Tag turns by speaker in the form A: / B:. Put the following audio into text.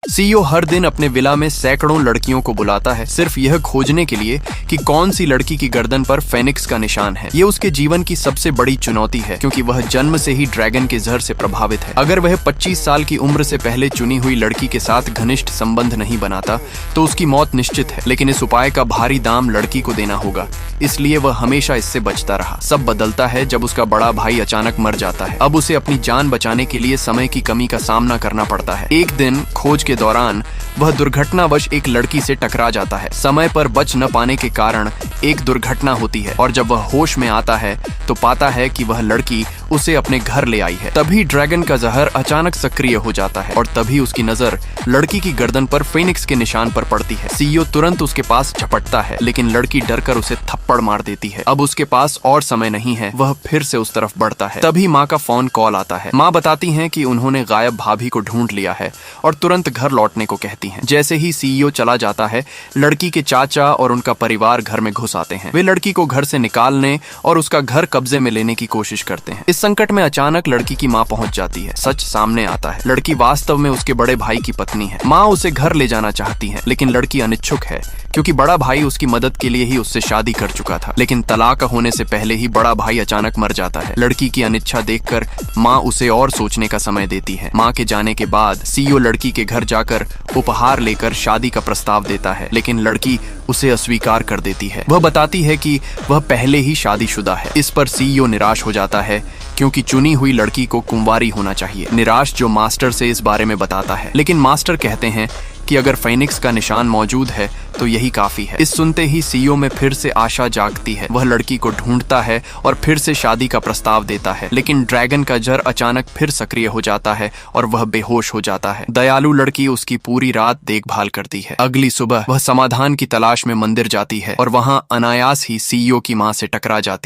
A: CEO हर दिन अपने villa में सैकड़ों लड़कियों को बुलाता है, सिर्फ यह खोजने के लिए कि कौन सी लड़की की गर्दन पर फेनिक्स का निशान है। ये उसके जीवन की सबसे बड़ी चुनौती है, क्योंकि वह जन्म से ही ड्रैगन के जहर से प्रभावित है। अगर वह 25 साल की उम्र से पहले चुनी हुई लड़की के साथ घनिष्ठ संबंध नहीं बनाता तो उसकी मौत निश्चित है। लेकिन इस उपाय का भारी दाम लड़की को देना होगा, इसलिए वह हमेशा इससे बचता रहा। सब बदलता है जब उसका बड़ा भाई अचानक मर जाता है। अब उसे अपनी जान बचाने के लिए समय की कमी का सामना करना पड़ता है। एक दिन खोज के दौरान वह दुर्घटनावश एक लड़की से टकरा जाता है। समय पर बच न पाने के कारण एक दुर्घटना होती है और जब वह होश में आता है तो पाता है कि वह लड़की उसे अपने घर ले आई है। तभी ड्रैगन का जहर अचानक सक्रिय हो जाता है और तभी उसकी नजर लड़की की गर्दन पर फेनिक्स के निशान पर पड़ती है। सीईओ तुरंत उसके पास झपटता है, लेकिन लड़की डरकर उसे थप्पड़ मार देती है। अब उसके पास और समय नहीं है, वह फिर से उस तरफ बढ़ता है। तभी माँ का फोन कॉल आता है। माँ बताती हैं कि उन्होंने गायब भाभी को ढूंढ लिया है और तुरंत घर लौटने को कहती हैं। जैसे ही सीईओ चला जाता है, लड़की के चाचा और उनका परिवार घर में घुस आते हैं। वे लड़की को घर से निकालने और उसका घर कब्जे में लेने की कोशिश करते हैं। इस संकट में अचानक लड़की की माँ पहुंच जाती है। सच सामने आता है, लड़की वास्तव में उसके बड़े भाई की पत्नी है। माँ उसे घर ले जाना चाहती है, लेकिन लड़की अनिच्छुक है, क्योंकि बड़ा भाई उसकी मदद के लिए ही उससे शादी कर चुका था। लेकिन तलाक होने से पहले ही बड़ा भाई अचानक मर जाता है। लड़की की अनिच्छा देखकर माँ उसे और सोचने का समय देती है। माँ के जाने के बाद सीईओ लड़की के घर जाकर उपहार लेकर शादी का प्रस्ताव देता है, लेकिन लड़की उसे अस्वीकार कर देती है। वह बताती है कि वह पहले ही शादीशुदा है। इस पर सीईओ निराश हो जाता है, क्योंकि चुनी हुई लड़की को कुंवारी होना चाहिए। निराश जो मास्टर से इस बारे में बताता है, लेकिन मास्टर कहते हैं कि अगर फेनिक्स का निशान मौजूद है तो यही काफी है। इस सुनते ही सीईओ में फिर से आशा जागती है। वह लड़की को ढूंढता है और फिर से शादी का प्रस्ताव देता है, लेकिन ड्रैगन का जहर अचानक फिर सक्रिय हो जाता है और वह बेहोश हो जाता है। दयालु लड़की उसकी पूरी रात देखभाल करती है। अगली सुबह वह समाधान की तलाश में मंदिर जाती है और वहां अनायास ही सीईओ की मां से टकरा जाती है।